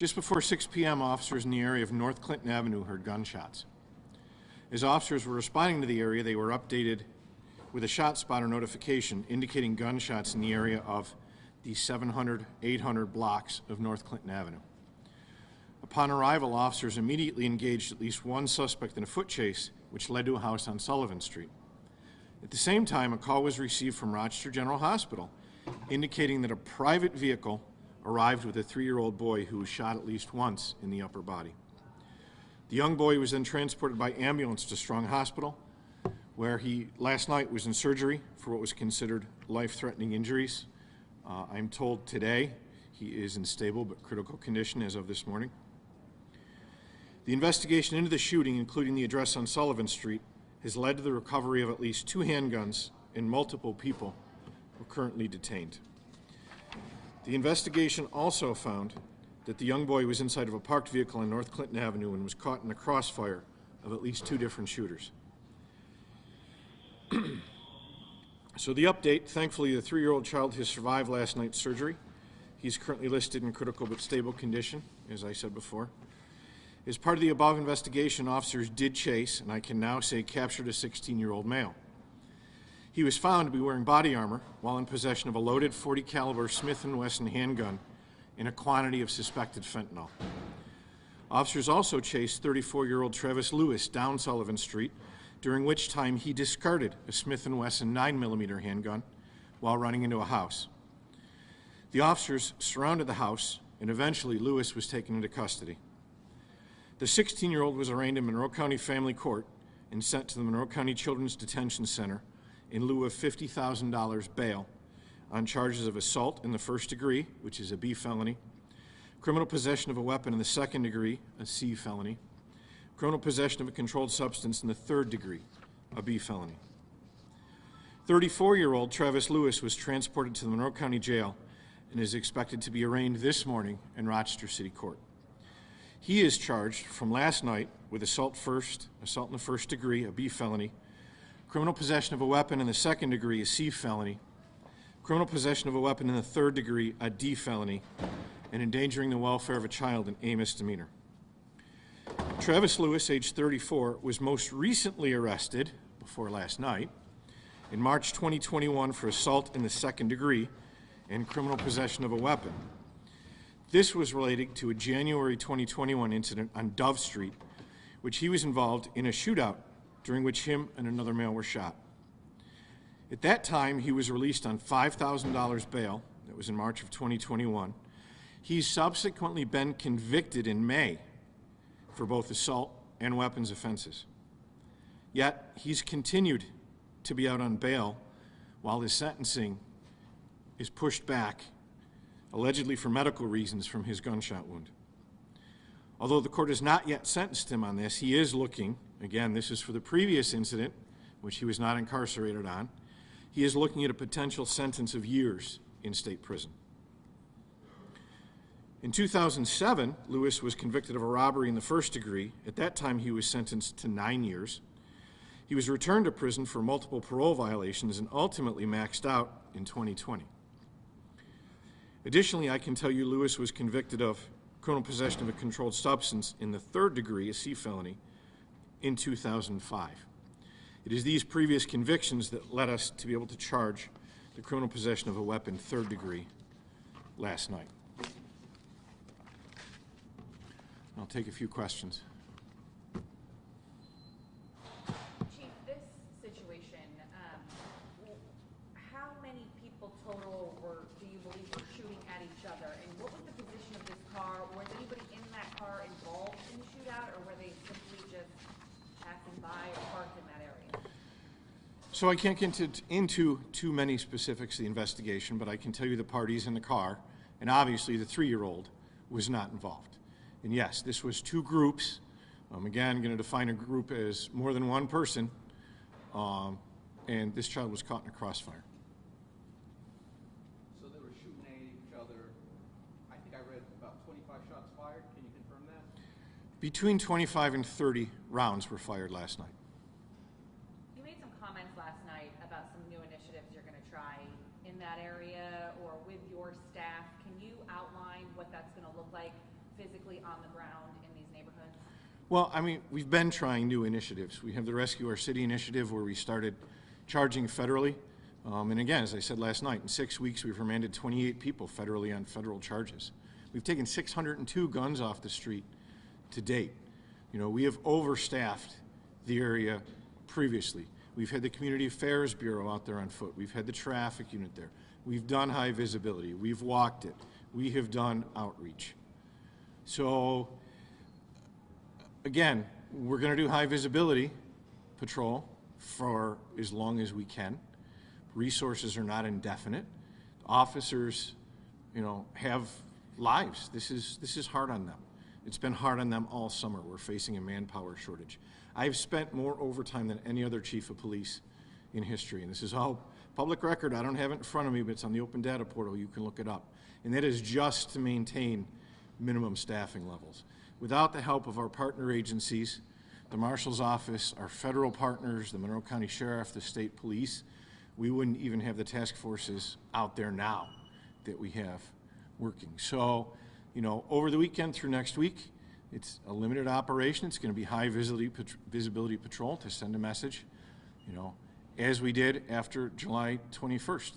Just before 6 p.m., officers in the area of North Clinton Avenue heard gunshots. As officers were responding to the area, they were updated with a shot spotter notification indicating gunshots in the area of the 700, 800 blocks of North Clinton Avenue. Upon arrival, officers immediately engaged at least one suspect in a foot chase, which led to a house on Sullivan Street. At the same time, a call was received from Rochester General Hospital indicating that a private vehicle arrived with a 3-year-old boy who was shot at least once in the upper body. The young boy was then transported by ambulance to Strong Hospital, where he last night was in surgery for what was considered life-threatening injuries. I'm told today he is in stable but critical condition as of this morning. The investigation into the shooting, including the address on Sullivan Street, has led to the recovery of at least 2 handguns and multiple people who are currently detained. The investigation also found that the young boy was inside of a parked vehicle on North Clinton Avenue and was caught in the crossfire of at least 2 different shooters. So the update, thankfully the 3-year-old child has survived last night's surgery. He's currently listed in critical but stable condition, as I said before. As part of the above investigation, officers did chase, and I can now say captured, a 16-year-old male. He was found to be wearing body armor while in possession of a loaded .40 caliber Smith & Wesson handgun and a quantity of suspected fentanyl. Officers also chased 34-year-old Travis Lewis down Sullivan Street, during which time he discarded a Smith & Wesson 9mm handgun while running into a house. The officers surrounded the house, and eventually Lewis was taken into custody. The 16-year-old was arraigned in Monroe County Family Court and sent to the Monroe County Children's Detention Center in lieu of $50,000 bail on charges of assault in the first degree, which is a B felony, criminal possession of a weapon in the second degree, a C felony, criminal possession of a controlled substance in the third degree, a B felony. 34-year-old Travis Lewis was transported to the Monroe County Jail and is expected to be arraigned this morning in Rochester City Court. He is charged from last night with assault in the first degree, a B felony, criminal possession of a weapon in the second degree, a C felony, criminal possession of a weapon in the third degree, a D felony, and endangering the welfare of a child, an A misdemeanor. Travis Lewis, age 34, was most recently arrested, before last night, in March 2021 for assault in the second degree and criminal possession of a weapon. This was related to a January 2021 incident on Dove Street, which he was involved in a shootout during which him and another male were shot. At that time, he was released on $5,000 bail. That was in March of 2021. He's subsequently been convicted in May for both assault and weapons offenses. Yet, he's continued to be out on bail while his sentencing is pushed back, allegedly for medical reasons, from his gunshot wound. Although the court has not yet sentenced him on this, he is looking, again, this is for the previous incident, which he was not incarcerated on, he is looking at a potential sentence of years in state prison. In 2007, Lewis was convicted of a robbery in the first degree. At that time, he was sentenced to 9 years. He was returned to prison for multiple parole violations and ultimately maxed out in 2020. Additionally, I can tell you Lewis was convicted of criminal possession of a controlled substance in the third degree, a C felony, in 2005. It is these previous convictions that led us to be able to charge the criminal possession of a weapon third degree last night. I'll take a few questions. Chief, this situation, how many people total do you believe were shooting at each other? And what was the position of this car? Was anybody in that car involved in the shootout, or were they simply just passing by or parked in that area? So I can't get into too many specifics of the investigation, but I can tell you the parties in the car, and obviously the 3-year-old was not involved. And yes, this was 2 groups. Again, going to define a group as more than one person, and this child was caught in a crossfire. So they were shooting at each other. I think I read about 25 shots fired. Can you confirm that? Between 25 and 30 rounds were fired last night. You made some comments last night about some new initiatives you're going to try in that area or with your staff. Can you outline what that's going to look like physically physically on the ground in these neighborhoods? Well, I mean, we've been trying new initiatives. We have the Rescue Our City initiative where we started charging federally. And again, as I said last night, in 6 weeks we've remanded 28 people federally on federal charges. We've taken 602 guns off the street to date. You know, we have overstaffed the area previously. We've had the Community Affairs Bureau out there on foot. We've had the traffic unit there. We've done high visibility. We've walked it. We have done outreach. So, again, we're going to do high visibility patrol for as long as we can. Resources are not indefinite. Officers, you know, have lives. This is hard on them. It's been hard on them all summer. We're facing a manpower shortage. I've spent more overtime than any other chief of police in history, and this is all public record. I don't have it in front of me, but it's on the open data portal. You can look it up. And that is just to maintain minimum staffing levels. Without the help of our partner agencies, the Marshal's Office, our federal partners, the Monroe County Sheriff, the state police, we wouldn't even have the task forces out there now that we have working. So, you know, over the weekend through next week, it's a limited operation. It's going to be high visibility patrol to send a message, you know, as we did after July 21st,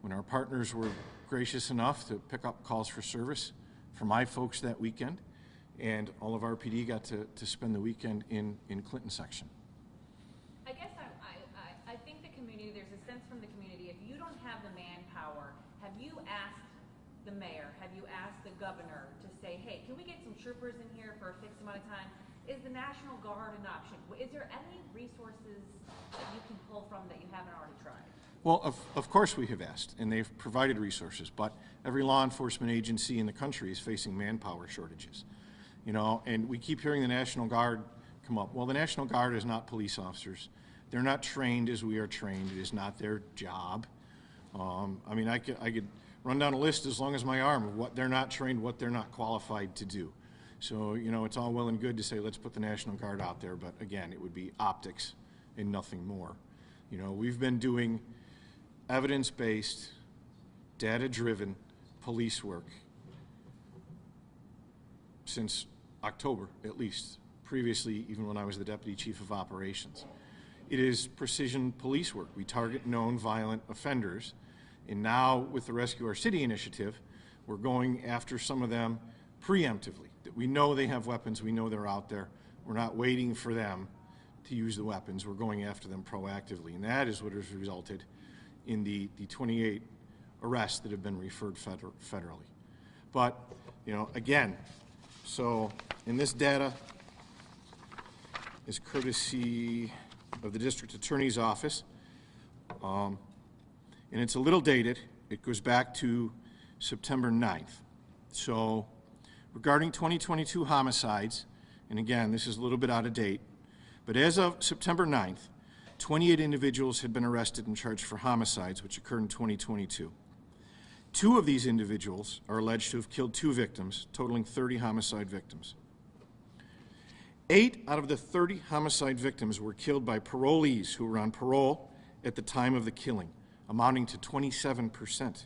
when our partners were gracious enough to pick up calls for service for my folks that weekend, and all of our PD got to spend the weekend in Clinton section. I guess I think the community, there's a sense from the community, if you don't have the manpower, have you asked the mayor, have you asked the governor to say, hey, can we get some troopers in here for a fixed amount of time? Is the National Guard an option? Is there any resources that you can pull from that you haven't already tried? Well, of course we have asked, and they've provided resources, but every law enforcement agency in the country is facing manpower shortages. You know, and we keep hearing the National Guard come up. Well, the National Guard is not police officers. They're not trained as we are trained. It is not their job. I mean, I could run down a list as long as my arm of what they're not trained, what they're not qualified to do. So, you know, it's all well and good to say, let's put the National Guard out there, but again, it would be optics and nothing more. You know, we've been doing evidence-based, data-driven police work since October, at least. Previously, even when I was the Deputy Chief of Operations. It is precision police work. We target known violent offenders, and now with the Rescue Our City initiative, we're going after some of them preemptively. That we know they have weapons, we know they're out there. We're not waiting for them to use the weapons, we're going after them proactively, and that is what has resulted in the 28 arrests that have been referred federally. But, you know, again, so in this data is courtesy of the District Attorney's Office, and it's a little dated. It goes back to September 9th. So regarding 2022 homicides, and again, this is a little bit out of date, but as of September 9th, 28 individuals had been arrested and charged for homicides, which occurred in 2022. 2 of these individuals are alleged to have killed 2 victims, totaling 30 homicide victims. 8 out of the 30 homicide victims were killed by parolees who were on parole at the time of the killing, amounting to 27%.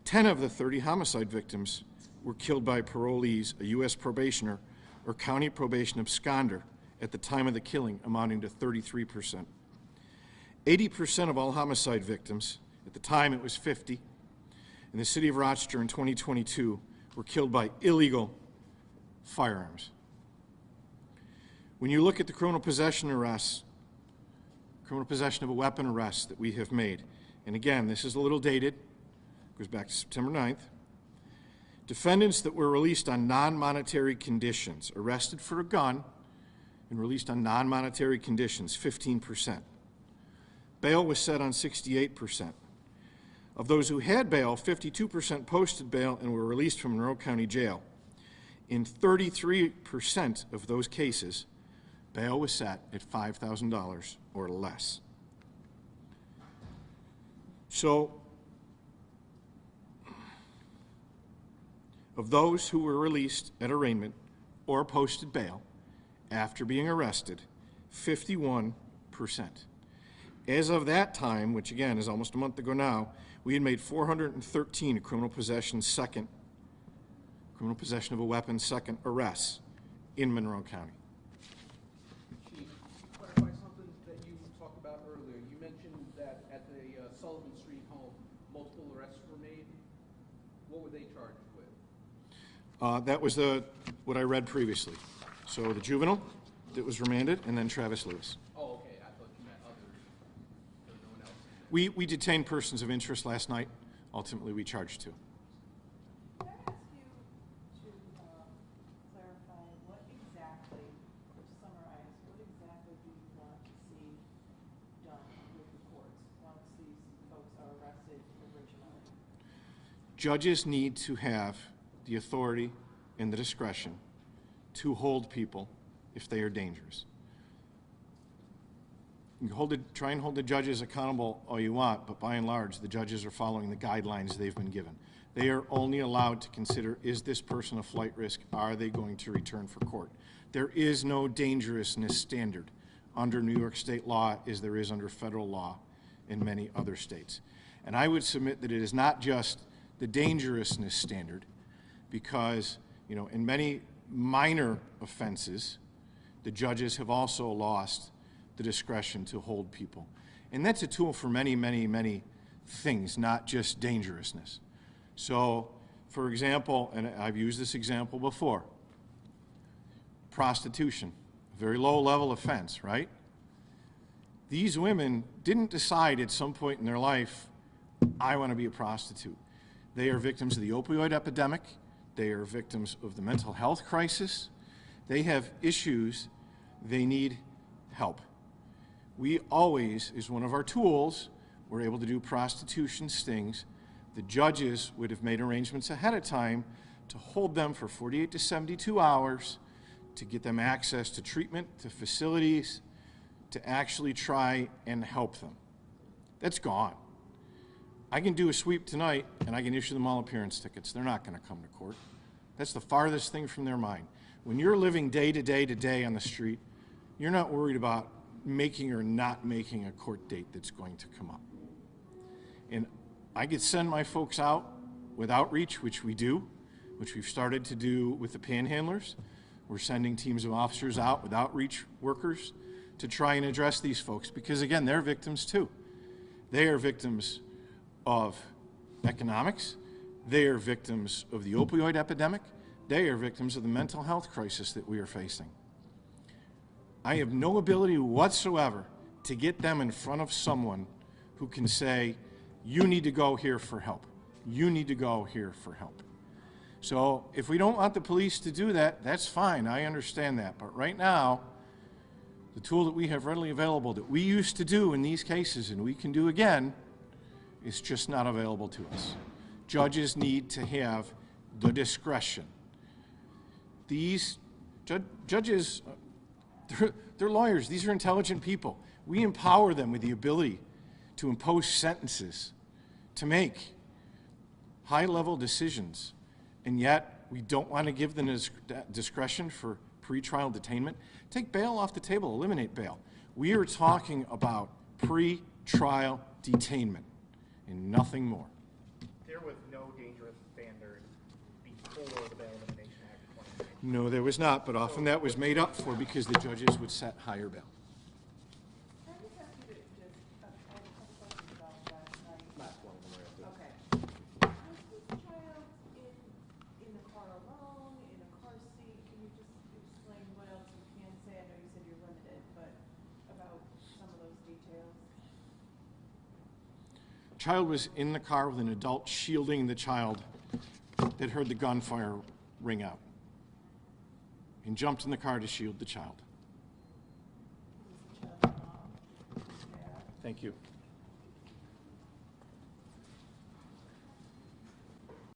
10 of the 30 homicide victims were killed by parolees, a U.S. probationer or county probation absconder at the time of the killing, amounting to 33%. 80% of all homicide victims, at the time it was 50, in the city of Rochester in 2022 were killed by illegal firearms. When you look at the criminal possession arrests, criminal possession of a weapon arrests that we have made, and again, this is a little dated, goes back to September 9th, defendants that were released on non-monetary conditions, arrested for a gun and released on non-monetary conditions, 15%. Bail was set on 68%. Of those who had bail, 52% posted bail and were released from Monroe County Jail. In 33% of those cases, bail was set at $5,000 or less. So, of those who were released at arraignment or posted bail after being arrested, 51%. As of that time, which again is almost a month ago now, we had made 413 criminal possession second criminal possession of a weapon, second arrests in Monroe County. Chief, to clarify something that you talked about earlier, you mentioned that at the Sullivan Street home, multiple arrests were made. What were they charged with? That was what I read previously. So the juvenile that was remanded, and then Travis Lewis. Oh, okay, I thought you meant others. There's no one else. We detained persons of interest last night. Ultimately, we charged 2. Can I ask you to clarify what exactly, or summarize, what exactly do you want to see done with the courts once these folks are arrested originally? Judges need to have the authority and the discretion to hold people if they are dangerous. You can try and hold the judges accountable all you want, but by and large, the judges are following the guidelines they've been given. They are only allowed to consider, is this person a flight risk? Are they going to return for court? There is no dangerousness standard under New York state law as there is under federal law in many other states. And I would submit that it is not just the dangerousness standard, because, you know, in many minor offenses, the judges have also lost the discretion to hold people. And that's a tool for many, many, many things, not just dangerousness. So, for example, and I've used this example before, prostitution, a very low-level offense, right? These women didn't decide at some point in their life, I want to be a prostitute. They are victims of the opioid epidemic. They are victims of the mental health crisis. They have issues. They need help. We always, as one of our tools, we're able to do prostitution stings. The judges would have made arrangements ahead of time to hold them for 48 to 72 hours, to get them access to treatment, to facilities, to actually try and help them. That's gone. I can do a sweep tonight, and I can issue them all appearance tickets. They're not going to come to court. That's the farthest thing from their mind. When you're living day to day to day on the street, you're not worried about making or not making a court date that's going to come up. And I could send my folks out with outreach, which we do, which we've started to do with the panhandlers. We're sending teams of officers out with outreach workers to try and address these folks, because again, they're victims too. They are victims of economics. They are victims of the opioid epidemic. They are victims of the mental health crisis that we are facing. I have no ability whatsoever to get them in front of someone who can say, you need to go here for help. You need to go here for help. So if we don't want the police to do that, that's fine. I understand that. But right now, the tool that we have readily available that we used to do in these cases, and we can do again, is just not available to us. Judges need to have the discretion. These judges, they're lawyers. These are intelligent people. We empower them with the ability to impose sentences, to make high-level decisions, and yet we don't want to give them discretion for pretrial detainment. Take bail off the table, eliminate bail. We are talking about pretrial detainment and nothing more. There was no dangerous standard before the Bail Elimination Act of 2019. No, there was not, but often that was made up for because the judges would set higher bail. Can I just ask you to just, I had a couple questions about last night. Last one, we're at the- Okay. Was this child in the car alone, in a car seat? Can you just explain what else you can say? I know you said you're limited, but about some of those details. Child was in the car with an adult shielding the child that heard the gunfire ring out and jumped in the car to shield the child. Was the child mom? Dad? Thank you.